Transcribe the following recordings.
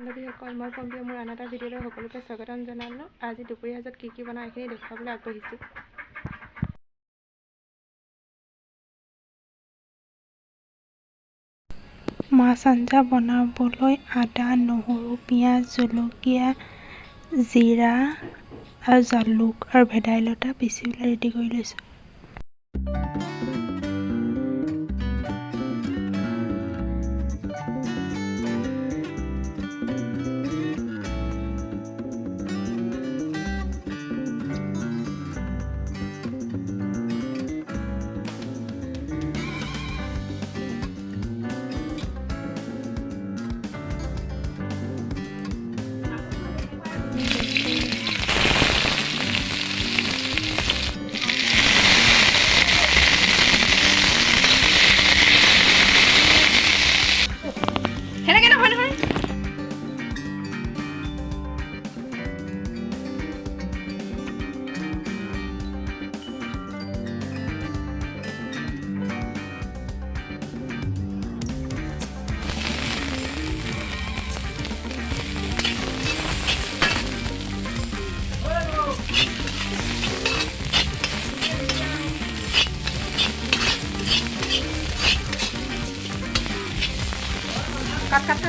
বান্ধৱীসকল, মই পম্পীয়ে মোৰ আন এটা ভিডিঅ'লৈ সকলোকে স্বাগতম জনালোঁ। আজি দুপৰীয়া সাজত কি বনাওঁ এইখিনি দেখুৱাবলৈ আগবাঢ়িছোঁ। মাছ আঞ্জা বনাবলৈ আদা, নহৰু, পিঁয়াজ, জলকীয়া, জিৰা আৰু জালুক আৰু ভেদাইলতা পিচি পেলাই ৰেডি কৰি লৈছোঁ। Cut.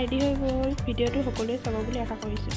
ৰেডি হৈ গ'ল। ভিডিঅ'টো সকলোৱে চাব বুলি আশা কৰিছোঁ।